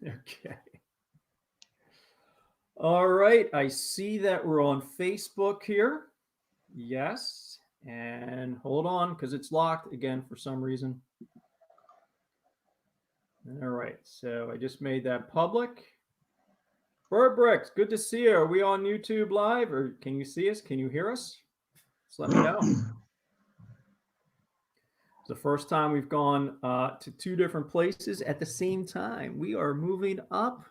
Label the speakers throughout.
Speaker 1: Okay. All right. I see that we're on Facebook here. Yes. And hold on because it's locked again for some reason. All right. So I just made that public. Bird Bricks, good to see you. Are we on YouTube live or can you see us? Can you hear us? Just let me know. It's the first time we've gone to two different places at the same time. We are moving up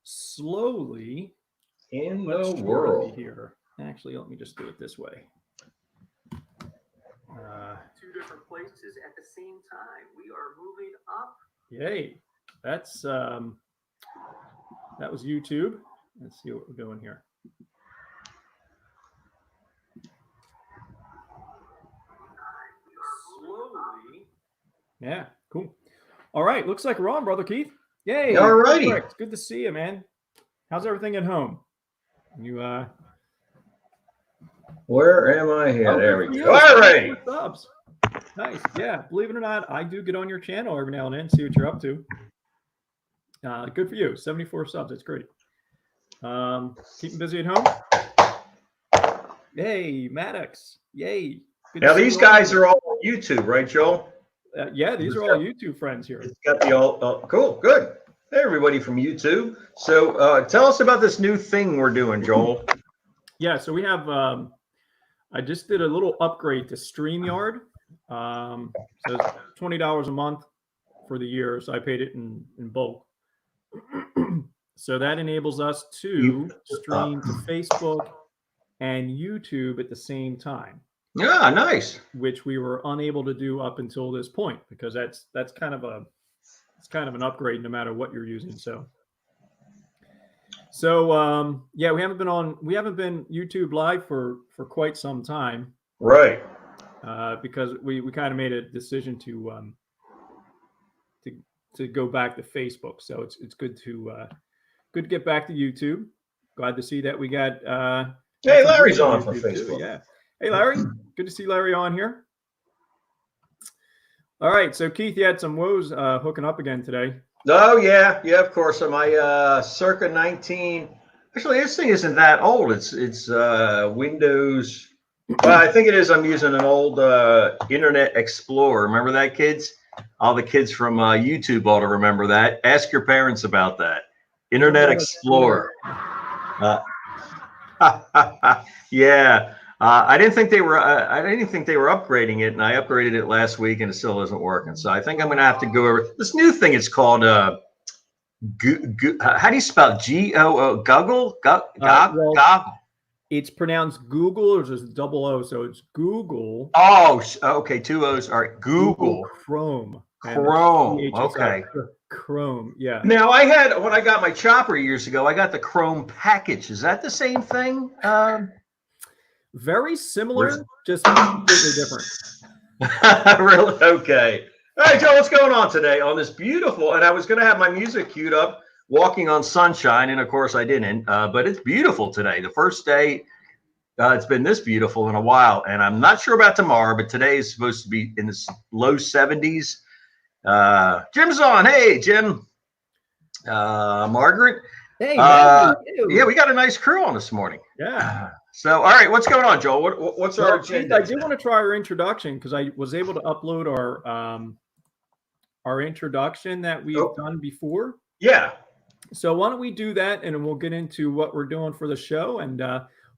Speaker 1: slowly
Speaker 2: in the world
Speaker 1: here. Actually, let me just do it this way. Two different places at the same time. We are moving up. Yay! That's that was YouTube. Let's see what we're doing here. Slowly. Yeah, cool. All right, looks like we're on, Brother Keith. Yay!
Speaker 2: All righty.
Speaker 1: It's good to see you, man. How's everything at home? You
Speaker 2: Where am I here?
Speaker 1: Oh,
Speaker 2: there we go. All right.
Speaker 1: Subs. Nice. Yeah, believe it or not, I do get on your channel every now and then, see what you're up to. Good for you. 74 subs. That's great. Keeping busy at home. Yay, Maddox. Yay. Good
Speaker 2: now these guys are all on YouTube, right, Joel?
Speaker 1: Yeah, these are all YouTube friends here.
Speaker 2: It's got the all cool. Good. Hey, everybody from YouTube. So tell us about this new thing we're doing, Joel.
Speaker 1: Yeah, so we have I just did a little upgrade to StreamYard. So it's $20 a month for the year. So I paid it in bulk. So that enables us to stream to Facebook and YouTube at the same time.
Speaker 2: Yeah, nice.
Speaker 1: Which we were unable to do up until this point because that's kind of an upgrade no matter what you're using. So yeah, we haven't been YouTube live for quite some time.
Speaker 2: Right.
Speaker 1: Because we kind of made a decision to go back to Facebook. So it's good to get back to YouTube. Glad to see that we got
Speaker 2: hey, Larry's on for Facebook.
Speaker 1: Too. Yeah. Hey Larry, good to see Larry on here. All right, so Keith, you had some woes hooking up again today.
Speaker 2: Oh yeah, of course. My circa 19. Actually, this thing isn't that old. It's Windows. Well, I think it is. I'm using an old Internet Explorer. Remember that, kids? All the kids from YouTube ought to remember that. Ask your parents about that. Internet Explorer. Yeah. I didn't think they were. I didn't think they were upgrading it, and I upgraded it last week, and it still isn't working. So I think I'm going to have to go over this new thing. It's called how do you spell Goo? Goggle? Goggle.
Speaker 1: It's pronounced Google, or just double O, so it's Google.
Speaker 2: Oh, okay, two O's. All right, Google
Speaker 1: Chrome.
Speaker 2: Okay.
Speaker 1: Chrome, yeah.
Speaker 2: Now when I got my chopper years ago, I got the Chrome package. Is that the same thing?
Speaker 1: Very similar, just completely different.
Speaker 2: Really? Okay. All right, Joe, what's going on today on this beautiful? And I was going to have my music queued up, Walking on Sunshine, and of course I didn't. But it's beautiful today. The first day it's been this beautiful in a while, and I'm not sure about tomorrow, but today is supposed to be in the low 70s. Jim's on. Hey, Jim. Margaret.
Speaker 1: Hey, man.
Speaker 2: Yeah, we got a nice crew on this morning.
Speaker 1: Yeah.
Speaker 2: So, all right, what's going on, Joel? What's our agenda?
Speaker 1: I do want to try our introduction because I was able to upload our introduction that we've done before.
Speaker 2: Yeah.
Speaker 1: So why don't we do that, and we'll get into what we're doing for the show, and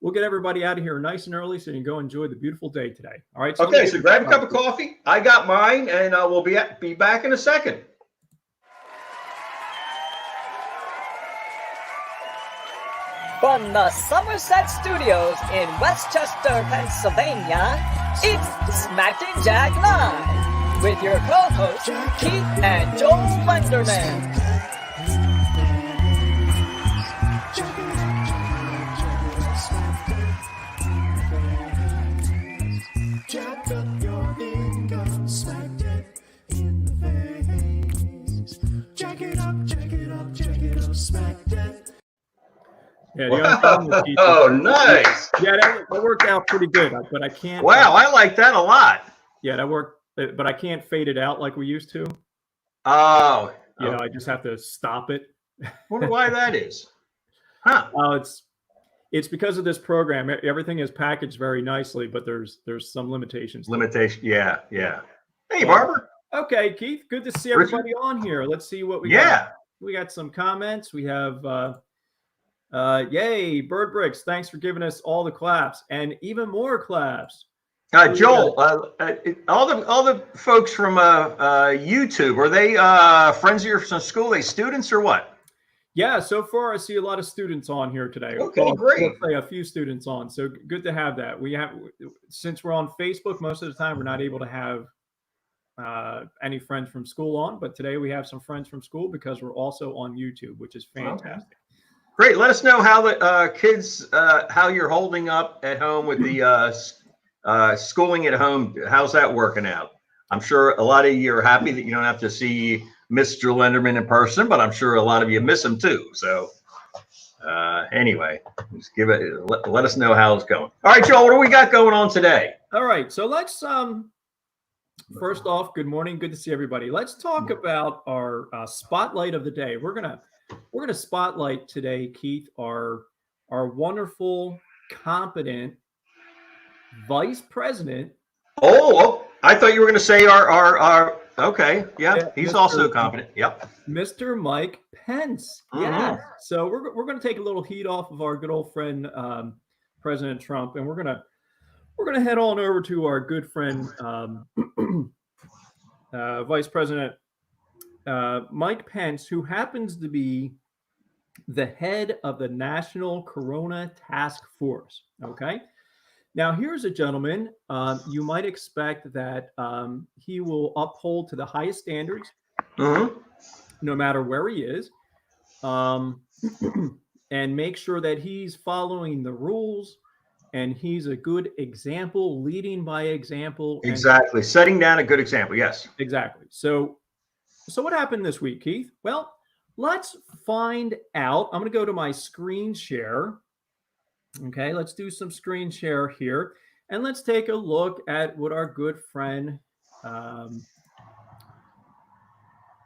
Speaker 1: we'll get everybody out of here nice and early so you can go enjoy the beautiful day today. All right.
Speaker 2: So okay, so grab a cup of coffee. I got mine, and we'll be back in a second.
Speaker 3: From the Somerset Studios in Westchester, Pennsylvania, it's Smacked Jack Live with your co-hosts Keith and Joel Lenderman.
Speaker 4: Jack up your income, smacked it in the face. Jack it up, smacked it.
Speaker 1: Yeah, the only problem with
Speaker 2: oh, nice.
Speaker 1: Yeah, that worked out pretty good, but I can't.
Speaker 2: Wow, I like that a lot.
Speaker 1: Yeah, that worked, but I can't fade it out like we used to.
Speaker 2: Oh,
Speaker 1: you know, I just have to stop it.
Speaker 2: Wonder why that is. Huh.
Speaker 1: It's because of this program. Everything is packaged very nicely, but there's some limitations.
Speaker 2: Limitation. Yeah. Yeah. Hey,
Speaker 1: Well,
Speaker 2: Barbara.
Speaker 1: Okay, Keith, good to see
Speaker 2: Richard?
Speaker 1: everybody on here. Let's see what we
Speaker 2: Yeah.
Speaker 1: got. We got some comments. We have yay, Bird Bricks, thanks for giving us all the claps and even more claps.
Speaker 2: Joel, all the folks from YouTube, are they friends of yours from school? They students or what?
Speaker 1: Yeah, so far I see a lot of students on here today.
Speaker 2: Okay, great.
Speaker 1: Let's say a few students on. So good to have that. We have, since we're on Facebook, most of the time we're not able to have any friends from school on, but today we have some friends from school because we're also on YouTube, which is fantastic.
Speaker 2: Great. Let us know how the kids, how you're holding up at home with the schooling at home. How's that working out? I'm sure a lot of you are happy that you don't have to see Mr. Lenderman in person, but I'm sure a lot of you miss him too. So anyway, just give it. Let us know how it's going. All right, Joel, what do we got going on today?
Speaker 1: All right, so let's first off, good morning, good to see everybody. Let's talk about our spotlight of the day. We're gonna spotlight today, Keith, our wonderful, competent vice president.
Speaker 2: Oh, I thought you were going to say our okay, yeah, he's
Speaker 1: Mr.
Speaker 2: also competent. Yep,
Speaker 1: Mr. Mike Pence. Yeah. So we're going to take a little heat off of our good old friend President Trump, and we're gonna head on over to our good friend Vice President Mike Pence, who happens to be the head of the National Corona Task Force. Okay. Now, here's a gentleman. You might expect that he will uphold to the highest standards, no matter where he is, and make sure that he's following the rules and he's a good example, leading by example.
Speaker 2: exactly. Setting down a good example. Yes.
Speaker 1: Exactly. So what happened this week, Keith? Well, let's find out. I'm going to go to my screen share. Okay, let's do some screen share here, and let's take a look at what our good friend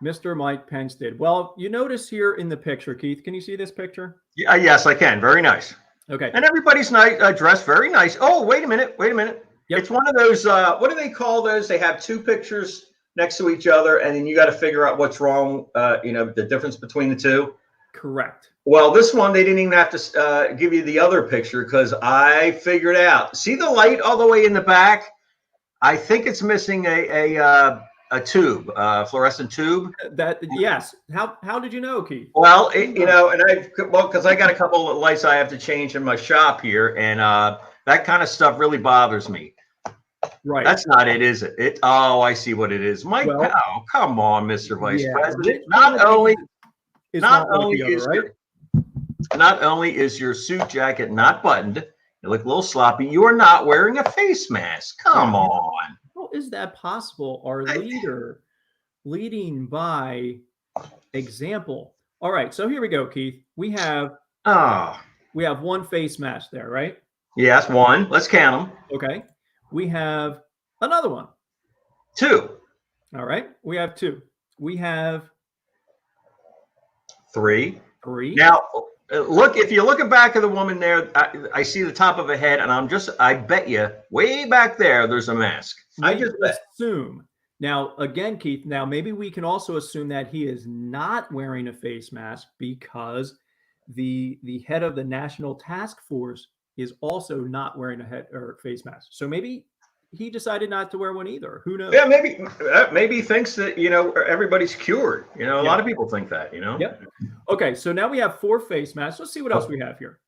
Speaker 1: Mr. Mike Pence did. Well, you notice here in the picture, Keith, can you see this picture?
Speaker 2: Yeah, yes, I can. Very nice.
Speaker 1: Okay.
Speaker 2: And everybody's nice, dressed very nice. Oh, wait a minute.
Speaker 1: Yep.
Speaker 2: It's one of those, what do they call those? They have two pictures next to each other, and then you got to figure out what's wrong, the difference between the two.
Speaker 1: Correct.
Speaker 2: Well, this one, they didn't even have to give you the other picture because I figured out. See the light all the way in the back? I think it's missing a tube, fluorescent tube.
Speaker 1: Yes. How did you know, Keith?
Speaker 2: Well, because I got a couple of lights I have to change in my shop here, and that kind of stuff really bothers me.
Speaker 1: Right.
Speaker 2: That's not it, is it? Oh, I see what it is. Mike, oh, come on, Mr. Vice President. Not only is your suit jacket not buttoned, you look a little sloppy, you are not wearing a face mask. Come on.
Speaker 1: How is that possible? Our leader leading by example. All right, so here we go, Keith. We have one face mask there, right?
Speaker 2: Yes, one. Let's count them.
Speaker 1: Okay. We have another one.
Speaker 2: Two.
Speaker 1: All right. We have two. We have
Speaker 2: three.
Speaker 1: Now,
Speaker 2: look, if you look at the back of the woman there, I see the top of her head, and I bet you way back there's a mask. I just
Speaker 1: assume. Now, again, Keith, maybe we can also assume that he is not wearing a face mask because the head of the National Task Force is also not wearing a head or face mask. So maybe he decided not to wear one either. Who knows?
Speaker 2: Yeah, maybe he thinks that, everybody's cured. A lot of people think that,
Speaker 1: Yep. Okay, so now we have 4 face masks. Let's see what else we have here.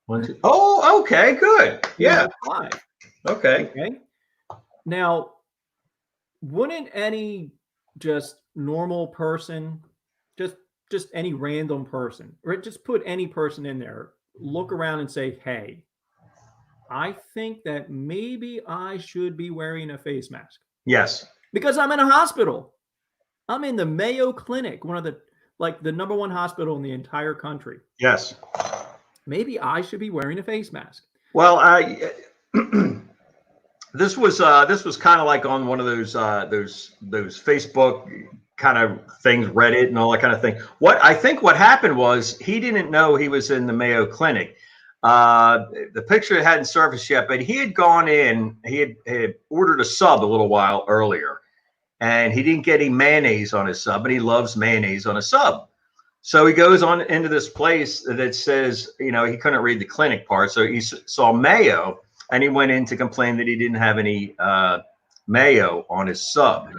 Speaker 2: 1, 2. Oh, okay, good. Yeah.
Speaker 1: 5.
Speaker 2: Okay.
Speaker 1: Now, wouldn't any just normal person, just any random person, or just put any person in there, look around and say, hey, I think that maybe I should be wearing a face mask?
Speaker 2: Yes.
Speaker 1: Because I'm in a hospital. I'm in the Mayo Clinic, one of the number 1 hospital in the entire country.
Speaker 2: Yes.
Speaker 1: Maybe I should be wearing a face mask.
Speaker 2: Well, this was kind of like on one of those Facebook kind of things, Reddit and all that kind of thing. What happened was he didn't know he was in the Mayo Clinic. The picture hadn't surfaced yet, but he had gone in, had ordered a sub a little while earlier, and he didn't get any mayonnaise on his sub, and he loves mayonnaise on a sub. So he goes on into this place that says, he couldn't read the clinic part. So he saw mayo, and he went in to complain that he didn't have any mayo on his sub.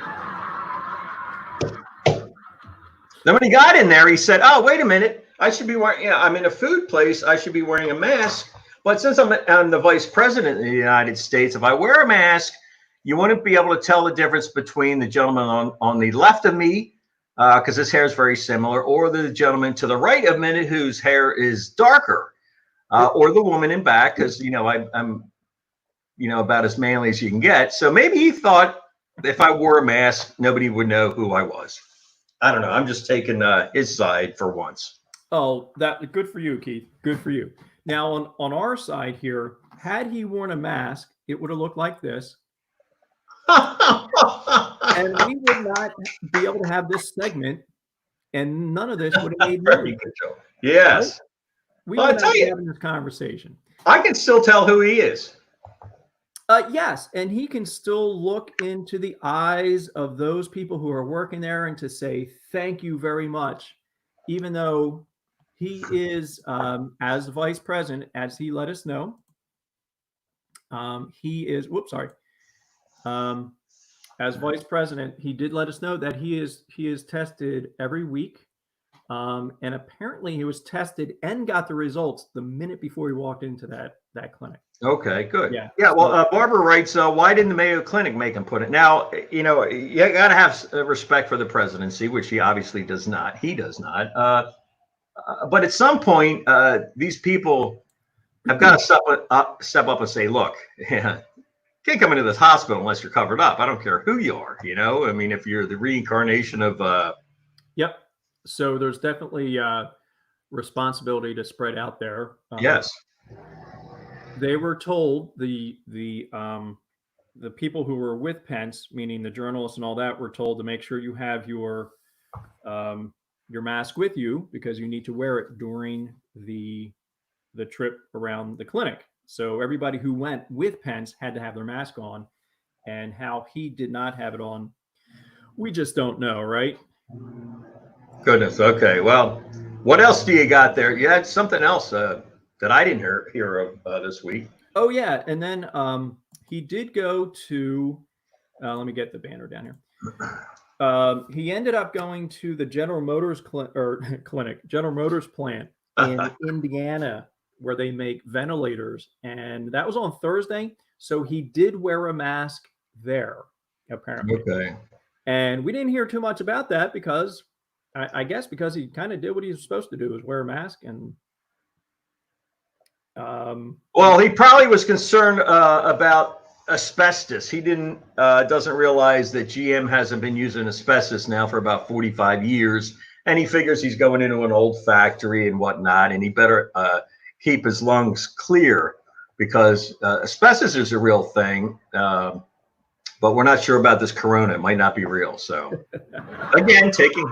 Speaker 2: Then when he got in there, he said, "Oh, wait a minute. I should be wearing, I'm in a food place. I should be wearing a mask. But since I'm the vice president of the United States, if I wear a mask, you wouldn't be able to tell the difference between the gentleman on the left of me, because his hair is very similar, or the gentleman to the right of me whose hair is darker, or the woman in back, because, I'm about as manly as you can get. So maybe he thought if I wore a mask, nobody would know who I was. I don't know. I'm just taking his side for once."
Speaker 1: Oh, good for you, Keith. Good for you. Now, on our side here, had he worn a mask, it would have looked like this. And we would not be able to have this segment, and none of this would have made
Speaker 2: Very
Speaker 1: money.
Speaker 2: good, Joe. Yes.
Speaker 1: We
Speaker 2: Well,
Speaker 1: would
Speaker 2: I tell
Speaker 1: not be
Speaker 2: you-
Speaker 1: having this conversation.
Speaker 2: I can still tell who he is.
Speaker 1: Yes, and he can still look into the eyes of those people who are working there and to say thank you very much, even though he is, as vice president, as he let us know, he is. Whoops, sorry. As vice president, he did let us know that he is tested every week, and apparently he was tested and got the results the minute before he walked into that clinic.
Speaker 2: Okay, good.
Speaker 1: Yeah.
Speaker 2: Well, Barbara writes, why didn't the Mayo Clinic make him put it? Now, you got to have respect for the presidency, which he obviously does not. He does not. But at some point, these people have got to step up and say, look, can't come into this hospital unless you're covered up. I don't care who you are. I mean, if you're the reincarnation of.
Speaker 1: Yep. So there's definitely responsibility to spread out there.
Speaker 2: Yes.
Speaker 1: They were told, the people who were with Pence, meaning the journalists and all that, were told to make sure you have your mask with you, because you need to wear it during the trip around the clinic. So everybody who went with Pence had to have their mask on, and how he did not have it on, we just don't know, right?
Speaker 2: Goodness. Okay. Well, what else do you got there? You had something else that I didn't hear of this week.
Speaker 1: Oh yeah, and then he did go to. Let me get the banner down here. He ended up going to the General Motors General Motors plant in Indiana, where they make ventilators, and that was on Thursday. So he did wear a mask there, apparently.
Speaker 2: Okay.
Speaker 1: And we didn't hear too much about that because, I guess, because he kind of did what he was supposed to do, is wear a mask. And
Speaker 2: well, he probably was concerned about asbestos. He doesn't realize that GM hasn't been using asbestos now for about 45 years, and he figures he's going into an old factory and whatnot, and he better keep his lungs clear, because asbestos is a real thing. But we're not sure about this corona. It might not be real. So again, taking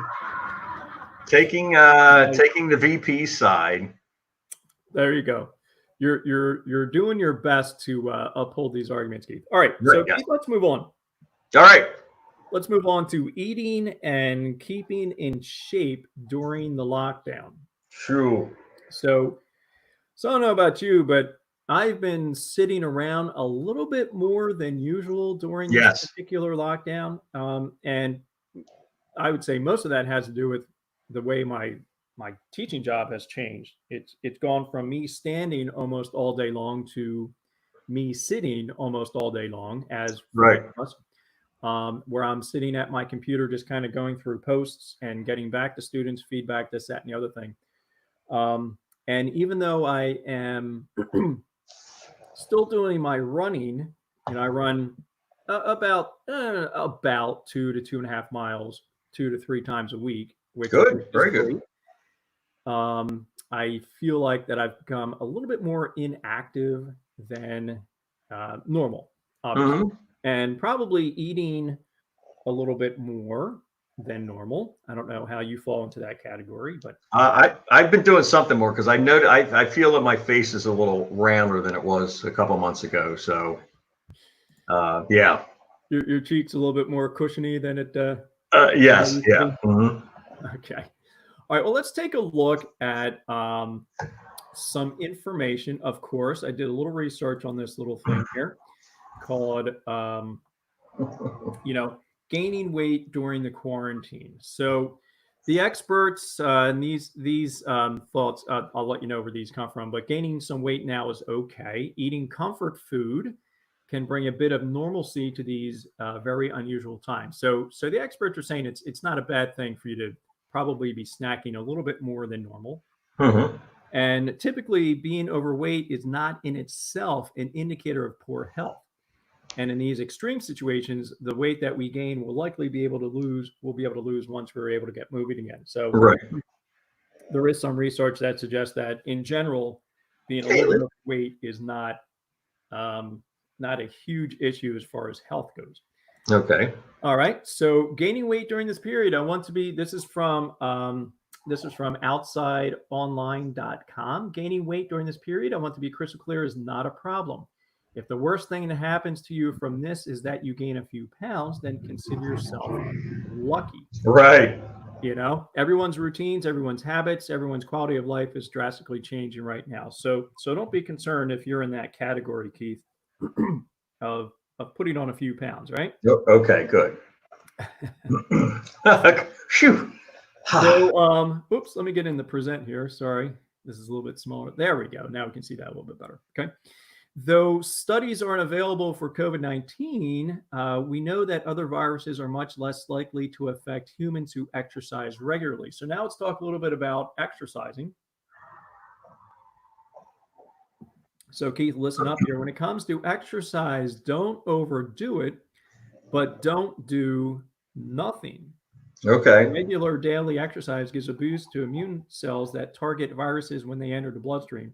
Speaker 2: the VP side.
Speaker 1: There you go. You're doing your best to uphold these arguments, Keith. All right,
Speaker 2: Right,
Speaker 1: so
Speaker 2: yeah.
Speaker 1: Keith, let's move on.
Speaker 2: All right.
Speaker 1: Let's move on to eating and keeping in shape during the lockdown.
Speaker 2: True.
Speaker 1: So I don't know about you, but I've been sitting around a little bit more than usual during this particular lockdown. And I would say most of that has to do with the way my teaching job has changed. It's gone from me standing almost all day long to me sitting almost all day long, as
Speaker 2: Right.
Speaker 1: where I'm sitting at my computer, just kind of going through posts and getting back to students, feedback, this, that, and the other thing. And even though I am still doing my running, I run about 2 to 2.5 miles, 2 to 3 times a week, which
Speaker 2: Good,
Speaker 1: is
Speaker 2: very good.
Speaker 1: great. I feel like that I've become a little bit more inactive than normal, obviously,
Speaker 2: Mhm.
Speaker 1: and probably eating a little bit more. than normal. I don't know how you fall into that category, but
Speaker 2: I've been doing something more because I feel that my face is a little rounder than it was a couple months ago. So yeah.
Speaker 1: your cheek's a little bit more cushiony than it
Speaker 2: Yes.
Speaker 1: used to
Speaker 2: Yeah.
Speaker 1: be.
Speaker 2: Mhm.
Speaker 1: Okay. All right. Well, let's take a look at some information. Of course, I did a little research on this little thing here called, gaining weight during the quarantine. So the experts and these thoughts, I'll let you know where these come from. But gaining some weight now is okay. Eating comfort food can bring a bit of normalcy to these very unusual times. So the experts are saying it's not a bad thing for you to probably be snacking a little bit more than normal.
Speaker 2: Mhm.
Speaker 1: And typically, being overweight is not in itself an indicator of poor health. And in these extreme situations, the weight that we gain will likely be able to lose. We'll be able to lose once we're able to get moving again. So
Speaker 2: Right.
Speaker 1: there is some research that suggests that in general, being a little
Speaker 2: Caitlin.
Speaker 1: bit overweight is not a huge issue as far as health goes.
Speaker 2: Okay.
Speaker 1: All right. So gaining weight during this period, I want to be. This is from outsideonline.com. Gaining weight during this period, I want to be crystal clear, is not a problem. If the worst thing that happens to you from this is that you gain a few pounds, then consider yourself lucky.
Speaker 2: Right.
Speaker 1: Everyone's routines, everyone's habits, everyone's quality of life is drastically changing right now. So don't be concerned if you're in that category, Keith, of putting on a few pounds, right?
Speaker 2: Okay. Good. Phew.
Speaker 1: So, oops, let me get in the present here. Sorry, this is a little bit smaller. There we go. Now we can see that a little bit better. Okay. Though studies aren't available for COVID-19, we know that other viruses are much less likely to affect humans who exercise regularly. So now let's talk a little bit about exercising. So Keith, listen up here. When it comes to exercise, don't overdo it, but don't do nothing.
Speaker 2: Okay.
Speaker 1: Regular daily exercise gives a boost to immune cells that target viruses when they enter the bloodstream.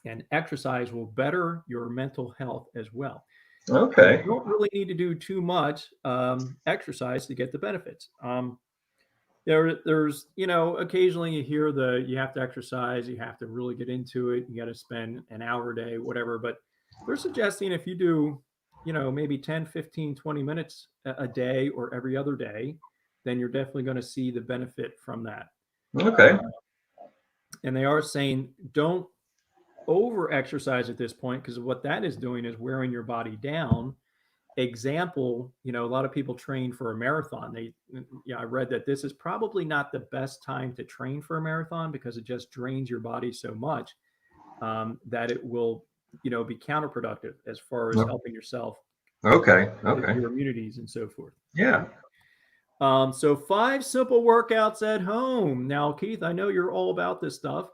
Speaker 1: And exercise will better your mental health as well.
Speaker 2: Okay.
Speaker 1: You don't really need to do too much exercise to get the benefits. There's occasionally you hear you have to exercise, you have to really get into it, you got to spend an hour a day, whatever. But they're suggesting if you do, maybe 10, 15, 20 minutes a day or every other day, then you're definitely going to see the benefit from that.
Speaker 2: Okay.
Speaker 1: And they are saying don't over exercise at this point, because what that is doing is wearing your body down. Example, a lot of people train for a marathon. I read that this is probably not the best time to train for a marathon because it just drains your body so much that it will, be counterproductive as far as helping yourself.
Speaker 2: Okay.
Speaker 1: Your immunities and so forth.
Speaker 2: Yeah.
Speaker 1: So 5 simple workouts at home. Now, Keith, I know you're all about this stuff.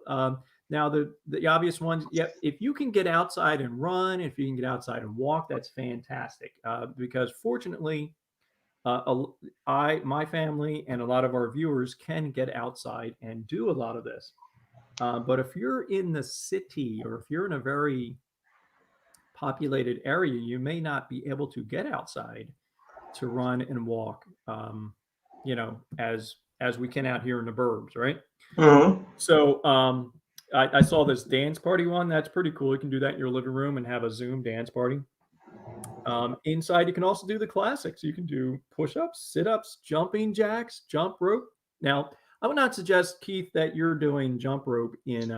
Speaker 1: Now, the obvious ones, if you can get outside and run, if you can get outside and walk, that's fantastic. Because fortunately, my family and a lot of our viewers can get outside and do a lot of this. But if you're in the city or if you're in a very populated area, you may not be able to get outside to run and walk, as we can out here in the burbs, right?
Speaker 2: Mm-hmm.
Speaker 1: So I saw this dance party one. That's pretty cool. You can do that in your living room and have a Zoom dance party. Inside, you can also do the classics. You can do push-ups, sit-ups, jumping jacks, jump rope. Now, I would not suggest, Keith, that you're doing jump rope in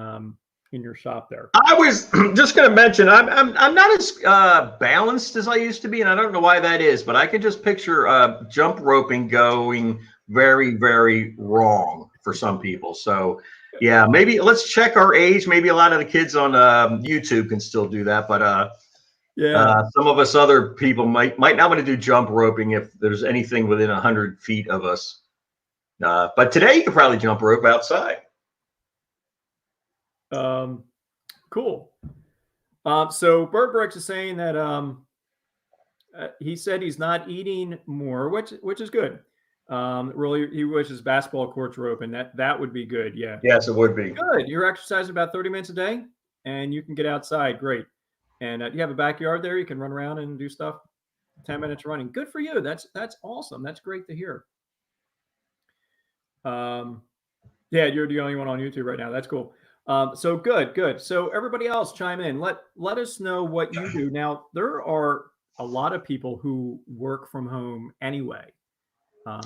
Speaker 1: your shop there.
Speaker 2: I was just going to mention I'm not as balanced as I used to be, and I don't know why that is, but I can just picture jump roping going very, very wrong for some people. So yeah, maybe let's check our age. Maybe a lot of the kids on YouTube can still do that, but some of us other people might not want to do jump roping if there's anything within 100 feet of us. But today you could probably jump rope outside.
Speaker 1: Cool. So Bert Brooks is saying that he said he's not eating more, which is good. Really, he wishes basketball courts were open. That would be good. Yeah.
Speaker 2: Yes, it would be.
Speaker 1: Good. You're exercising about 30 minutes a day, and you can get outside. Great. And you have a backyard there. You can run around and do stuff. 10 minutes running. Good for you. That's awesome. That's great to hear. Yeah, you're the only one on YouTube right now. That's cool. So good. So everybody else chime in. Let us know what you do. Now, there are a lot of people who work from home anyway.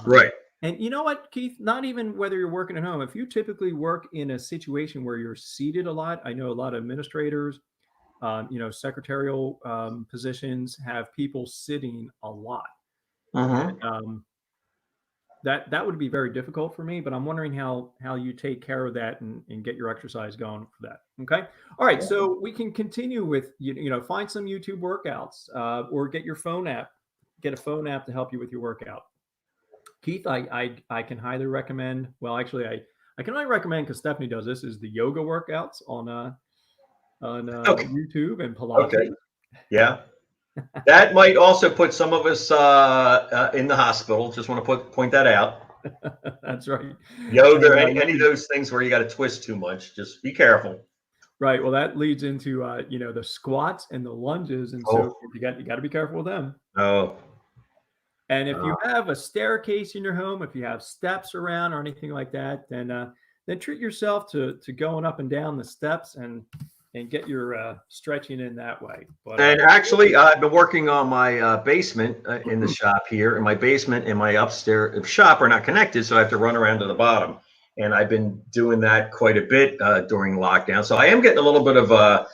Speaker 2: Right.
Speaker 1: And you know what, Keith? Not even whether you're working at home. If you typically work in a situation where you're seated a lot, I know a lot of administrators, secretarial positions have people sitting a lot. That would be very difficult for me, but I'm wondering how you take care of that and get your exercise going for that. Okay. All right. So we can continue with, find some YouTube workouts or get a phone app to help you with your workout. Keith, I can highly recommend. Well, actually, I can only recommend because Stephanie does this. Is the yoga workouts on YouTube and Pilates.
Speaker 2: Okay. Yeah. That might also put some of us in the hospital. Just want to point that out.
Speaker 1: That's right.
Speaker 2: Yoga, any of those things where you got to twist too much. Just be careful.
Speaker 1: Right. Well, that leads into the squats and the lunges, and so you got to be careful with them.
Speaker 2: Oh.
Speaker 1: And if you have a staircase in your home, if you have steps around or anything like that, then treat yourself to going up and down the steps and get your stretching in that way. But,
Speaker 2: and actually, I've been working on my basement in the shop here. And my basement and my upstairs shop are not connected, so I have to run around to the bottom. And I've been doing that quite a bit during lockdown. So I am getting a little bit of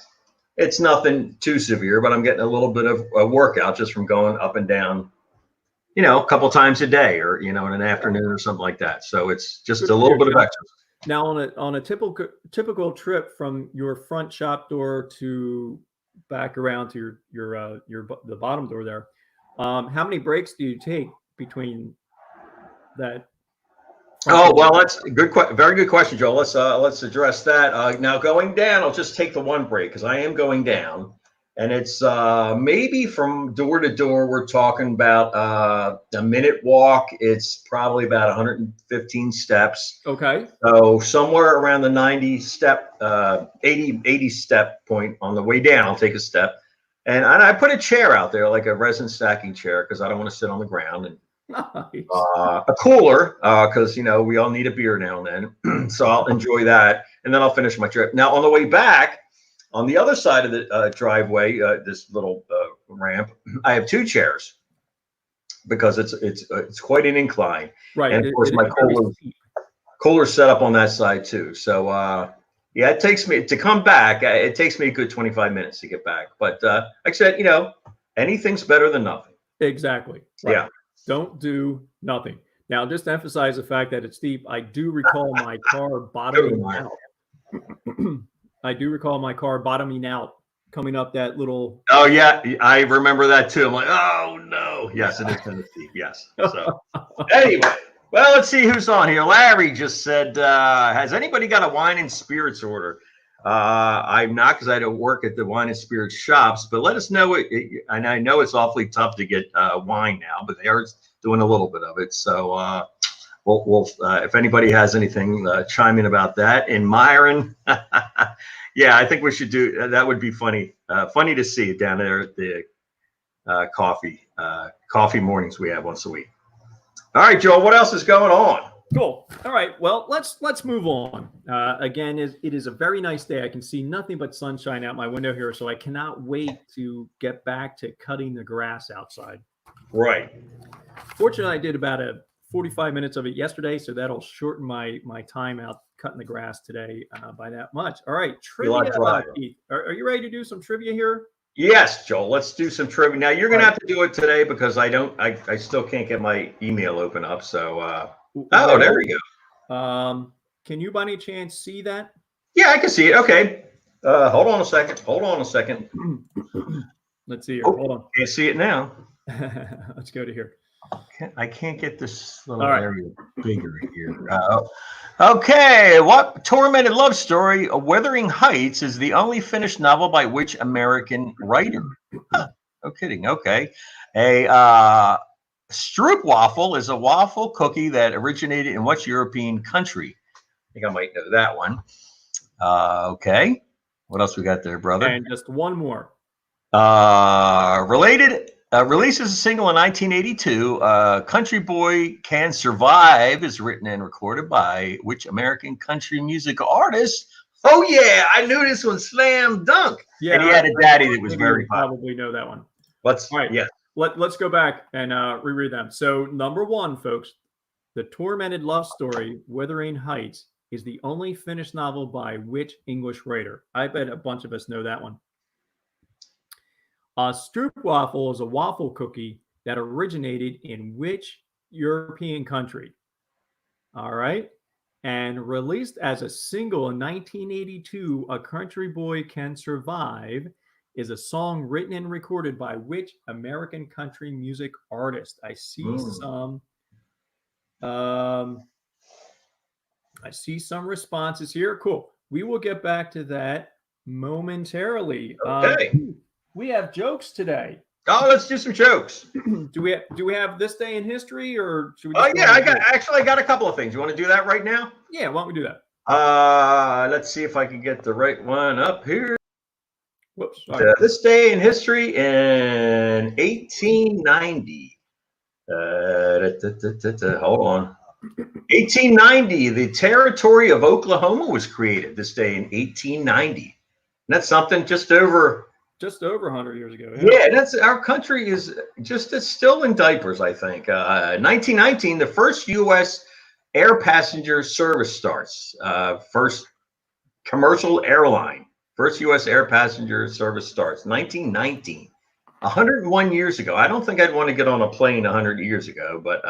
Speaker 2: it's nothing too severe, but I'm getting a little bit of a workout just from going up and down, a couple times a day or, in an afternoon or something like that. So it's just a little bit of exercise.
Speaker 1: Now, on a typical trip from your front shop door to back around to the bottom door there, how many breaks do you take between that?
Speaker 2: Oh, well, that's a very good question, Joel. Let's address that. Now, going down, I'll just take the one break because I am going down, and it's maybe from door to door. We're talking about a minute walk. It's probably about 115 steps.
Speaker 1: Okay.
Speaker 2: So somewhere around the 80 step point on the way down, I'll take a step, and I put a chair out there, like a resin stacking chair, because I don't want to sit on the ground. And
Speaker 1: nice.
Speaker 2: a cooler, because we all need a beer now and then. So I'll enjoy that, and then I'll finish my trip. Now on the way back, on the other side of the driveway, this little ramp, I have two chairs because it's quite an incline.
Speaker 1: Right.
Speaker 2: And of course, my cooler's set up on that side too. So yeah, it takes me to come back. It takes me a good 25 minutes to get back. But like I said, anything's better than nothing.
Speaker 1: Exactly. Right. Yeah. Don't do nothing. Now, just to emphasize the fact that it's steep, I do recall my car bottoming out. I do recall my car bottoming out, coming up that little.
Speaker 2: Oh, yeah. I remember that too. I'm like, oh, no. Yes, it is kind of steep. Yes. So anyway, well, let's see who's on here. Larry just said, has anybody got a wine and spirits order? I'm not, because I don't work at the wine and spirits shops, but let us know. And I know it's awfully tough to get wine now, but they are doing a little bit of it. So we'll if anybody has anything, chime in about that. And Myron, yeah, I think we should do that. Would be funny to see down there at the coffee mornings we have once a week. All right, Joel, what else is going on?
Speaker 1: Cool. All right. Well, let's move on. Again, it is a very nice day. I can see nothing but sunshine out my window here, so I cannot wait to get back to cutting the grass outside.
Speaker 2: Right.
Speaker 1: Fortunately, I did about 45 minutes of it yesterday, so that'll shorten my time out cutting the grass today by that much. All right. Trivia. Keith. Are you ready to do some trivia here?
Speaker 2: Yes, Joel. Let's do some trivia. Now you're gonna have to do it today because I still can't get my email open up. So. Oh, there we go.
Speaker 1: Can you by any chance see that?
Speaker 2: Yeah, I can see it. Okay. Hold on a second.
Speaker 1: Let's see here. Hold on.
Speaker 2: Can't see it now.
Speaker 1: Let's go to here.
Speaker 2: I can't get this little area bigger here. Okay. What tormented love story, Wuthering Heights, is the only finished novel by which American writer? Huh, no kidding. Okay. Stroopwafel is a waffle cookie that originated in what European country? I think I might know that one. Okay. What else we got there, brother?
Speaker 1: And just one more.
Speaker 2: Related Released as a single in 1982, Country Boy Can Survive is written and recorded by which American country music artist? Oh, yeah, I knew this one, Slam Dunk.
Speaker 1: Yeah,
Speaker 2: And he had a daddy that was
Speaker 1: maybe
Speaker 2: very
Speaker 1: you
Speaker 2: popular.
Speaker 1: probably know that one.
Speaker 2: Let's,
Speaker 1: All right.
Speaker 2: yeah.
Speaker 1: Let's go back and reread them. So number one, folks, The Tormented Love Story, Wuthering Heights, is the only finished novel by which English writer? I bet a bunch of us know that one. Stroopwafel is a waffle cookie that originated in which European country? All right. And released as a single in 1982, A Country Boy Can Survive is a song written and recorded by which American country music artist? I see some responses here. Cool. We will get back to that momentarily.
Speaker 2: Okay.
Speaker 1: We have jokes today.
Speaker 2: Oh, let's do some jokes.
Speaker 1: Do we have this day in history, or should we?
Speaker 2: Oh,
Speaker 1: Just
Speaker 2: yeah, I got a couple of things. You want to do that right now?
Speaker 1: Yeah, why don't we do that?
Speaker 2: Let's see if I can get the right one up here.
Speaker 1: Whoops. Sorry.
Speaker 2: This day in history in 1890. Hold on. 1890, the territory of Oklahoma was created this day in 1890. And that's something just over
Speaker 1: 100 years ago.
Speaker 2: Yeah, that's our country is just it's still in diapers, I think. 1919, the first U.S. air passenger service starts. First commercial airline. First U.S. air passenger service starts. 1919. 101 years ago. I don't think I'd want to get on a plane 100 years ago, but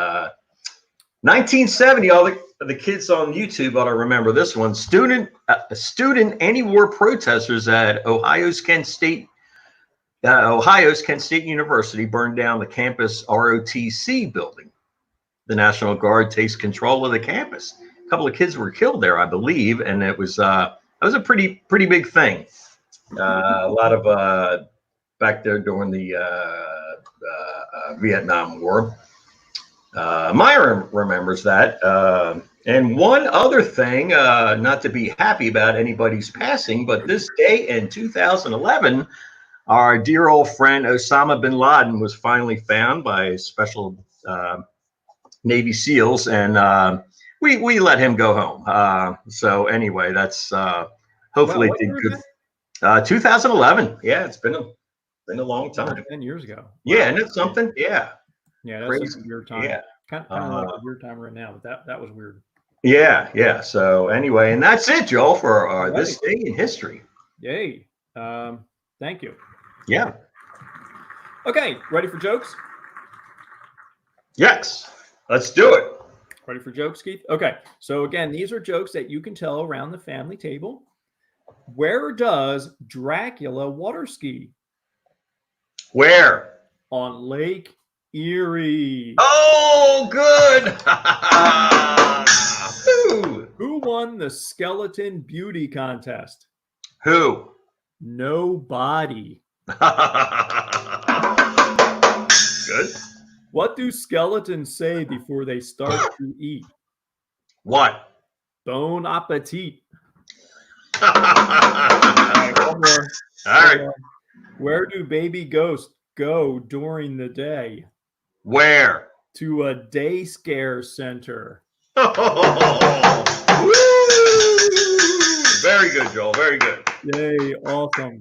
Speaker 2: 1970, all the kids on YouTube ought to remember this one. Student anti-war protesters at Ohio's Kent State University burned down the campus ROTC building. The National Guard takes control of the campus. A couple of kids were killed there, I believe, and it was a pretty big thing. A lot of back there during the Vietnam War. Myra remembers that. And one other thing, not to be happy about anybody's passing, but this day in 2011, our dear old friend Osama bin Laden was finally found by special Navy SEALs, and we let him go home. So anyway, that's hopefully
Speaker 1: Wow,
Speaker 2: did good. 2011. Yeah, it's been a long time.
Speaker 1: 10 years ago.
Speaker 2: Yeah, and it's something. Yeah.
Speaker 1: Yeah, that's
Speaker 2: Crazy.
Speaker 1: a weird time.
Speaker 2: Yeah.
Speaker 1: Kind of like a weird time right now, but that was weird.
Speaker 2: Yeah. So anyway, and that's it, Joel, for this day in history.
Speaker 1: Yay. Thank you.
Speaker 2: Yeah.
Speaker 1: Okay, ready for jokes?
Speaker 2: Yes. Let's do it.
Speaker 1: Ready for jokes, Keith? Okay, so again, these are jokes that you can tell around the family table. Where does Dracula water ski?
Speaker 2: Where?
Speaker 1: On Lake Erie.
Speaker 2: Oh, good.
Speaker 1: Who won the skeleton beauty contest?
Speaker 2: Who?
Speaker 1: Nobody.
Speaker 2: Good.
Speaker 1: What do skeletons say before they start to eat?
Speaker 2: What?
Speaker 1: Bon appetit.
Speaker 2: All
Speaker 1: One more.
Speaker 2: right.
Speaker 1: Where do baby ghosts go during the day?
Speaker 2: Where?
Speaker 1: To a day scare center.
Speaker 2: Woo! Very good, Joel. Very good.
Speaker 1: Yay, awesome.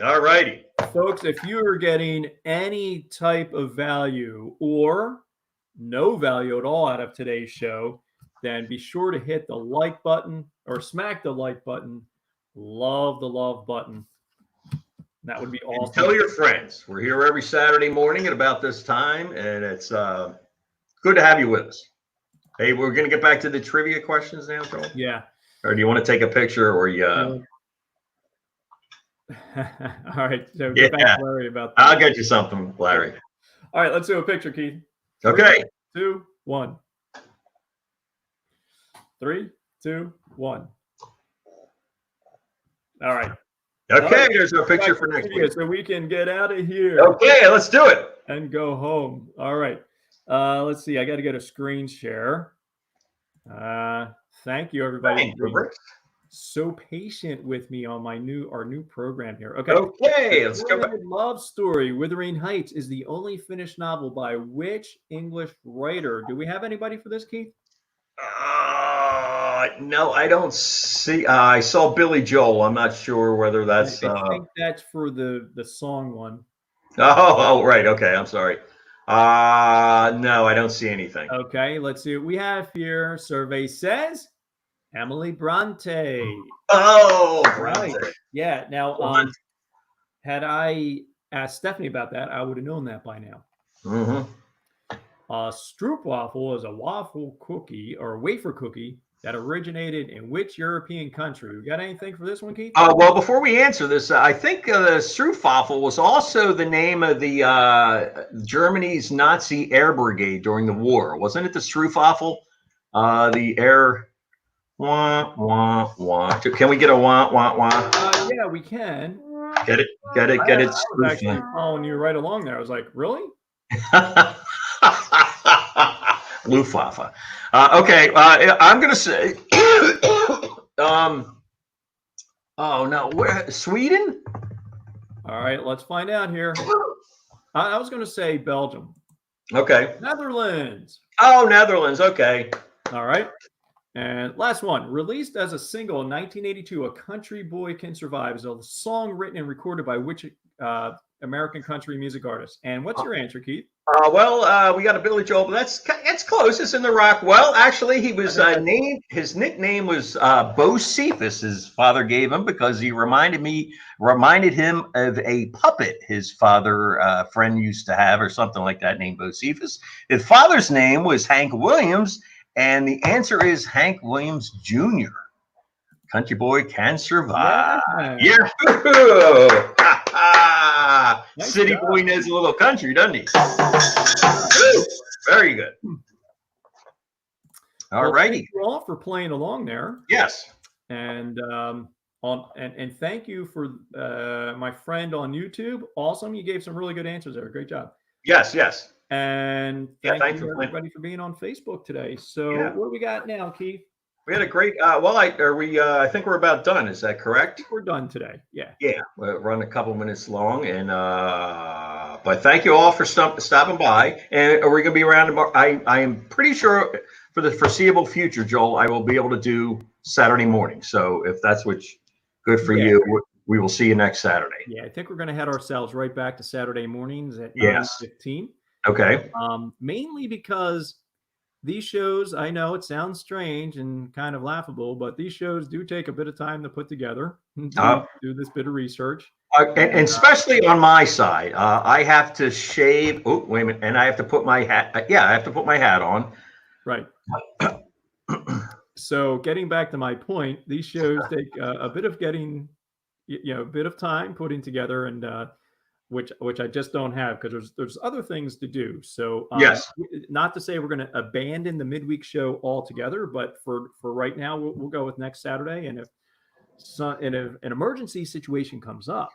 Speaker 2: All righty.
Speaker 1: Folks, if you are getting any type of value or no value at all out of today's show, then be sure to hit the like button or smack the like button. Love the love button. That would be awesome.
Speaker 2: Tell your friends. We're here every Saturday morning at about this time, and it's good to have you with us. Hey, we're going to get back to the trivia questions now, Joel?
Speaker 1: Yeah.
Speaker 2: Or do you want to take a picture or you...
Speaker 1: All right. So get back to Larry about that.
Speaker 2: I'll get you something, Larry.
Speaker 1: All right. Let's do a picture, Keith.
Speaker 2: Okay.
Speaker 1: 3, 2, 1. 3, 2, 1. All right.
Speaker 2: Okay, there's our picture for next week.
Speaker 1: So we can get out of here.
Speaker 2: Okay, let's do it.
Speaker 1: And go home. All right. Let's see. I got to get a screen share. Thank you, everybody.
Speaker 2: Thanks, Robert.
Speaker 1: so patient with me on our new program here. Okay.
Speaker 2: Okay, let's go back.
Speaker 1: Withering Love Story, Wuthering Heights is the only finished novel by which English writer? Do we have anybody for this, Keith?
Speaker 2: No, I don't see. I saw Billy Joel. I'm not sure whether that's.
Speaker 1: I think that's for the song one.
Speaker 2: Oh, right. Okay, I'm sorry. No, I don't see anything.
Speaker 1: Okay, let's see what we have here. Survey says Emily Bronte.
Speaker 2: Oh,
Speaker 1: Right.
Speaker 2: right.
Speaker 1: Yeah. Now,
Speaker 2: Bronte.
Speaker 1: had I asked Stephanie about that, I would have known that by now.
Speaker 2: Mm-hmm.
Speaker 1: Stroopwafel is a waffle cookie or wafer cookie that originated in which European country? We got anything for this one, Keith?
Speaker 2: Well, before we answer this, I think the Stroopwafel was also the name of the Germany's Nazi air brigade during the war. Wasn't it the Stroopwafel? The air. Wah, wah, wah. Can we get a wah, wah, wah?
Speaker 1: Yeah, we can.
Speaker 2: Get it.
Speaker 1: I was actually following you right along there. I was like, really?
Speaker 2: Luftwaffe. Okay, I'm gonna say. Oh no, where? Sweden?
Speaker 1: All right, let's find out here. I was going to say Belgium.
Speaker 2: Okay.
Speaker 1: Netherlands.
Speaker 2: Oh, Netherlands. Okay.
Speaker 1: All right. And last one, released as a single in 1982, A Country Boy Can Survive is a song written and recorded by which American country music artist? And what's your answer, Keith?
Speaker 2: Well, we got a Billy Joel, but that's close. It's in the rock. Well, actually, he was named. His nickname was Bo Cephas. His father gave him because he reminded him of a puppet his father friend used to have, or something like that, named Bo Cephas. His father's name was Hank Williams, and the answer is Hank Williams Jr. Country Boy Can Survive. Yeah. Nice City job. Boy knows a little country, doesn't he? Very good. All righty.
Speaker 1: Thank you all for playing along there.
Speaker 2: Yes.
Speaker 1: And and thank you for my friend on YouTube. Awesome. You gave some really good answers there. Great job.
Speaker 2: Yes, yes.
Speaker 1: And thank you everybody for being on Facebook today. So what do we got now, Keith?
Speaker 2: We had a great. I think we're about done. Is that correct?
Speaker 1: We're done today. Yeah.
Speaker 2: Yeah. We'll run a couple minutes long, and but thank you all for stopping by. And are we going to be around tomorrow? I am pretty sure for the foreseeable future, Joel, I will be able to do Saturday morning. So if that's what's good for you, we will see you next Saturday.
Speaker 1: Yeah, I think we're going to head ourselves right back to Saturday mornings at 9:15.
Speaker 2: Okay.
Speaker 1: Mainly because these shows, I know it sounds strange and kind of laughable, but these shows do take a bit of time to put together, do this bit of research.
Speaker 2: And especially on my side, I have to shave. Oh, wait a minute. And I have to put my hat. I have to put my hat on.
Speaker 1: Right. So getting back to my point, these shows take a bit of getting, a bit of time putting together, and which I just don't have because there's other things to do. So
Speaker 2: yes,
Speaker 1: not to say we're going to abandon the midweek show altogether, but for right now we'll go with next Saturday. And if an emergency situation comes up,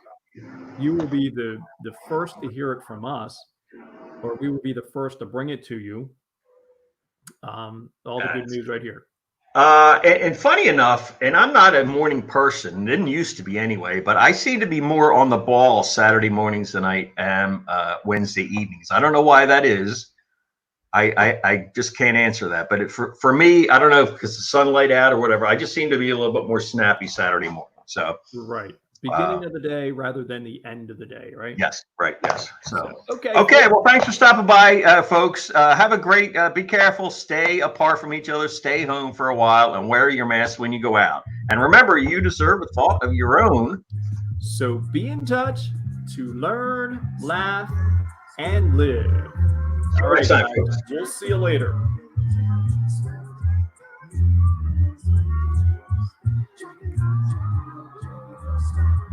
Speaker 1: you will be the first to hear it from us, or we will be the first to bring it to you. All the good news right here.
Speaker 2: And funny enough, and I'm not a morning person, didn't used to be anyway, but I seem to be more on the ball Saturday mornings than I am Wednesday evenings. I don't know why that is. I just can't answer that. But for me, I don't know if because the sunlight out or whatever, I just seem to be a little bit more snappy Saturday morning. So
Speaker 1: right. Beginning of the day rather than the end of the day, right?
Speaker 2: Yes, right, yes. So
Speaker 1: okay.
Speaker 2: Well, thanks for stopping by, folks. Have a great, be careful, stay apart from each other, stay home for a while, and wear your mask when you go out. And remember, you deserve a thought of your own.
Speaker 1: So be in touch to learn, laugh, and live. All right, guys, we'll see you later.
Speaker 4: Stop.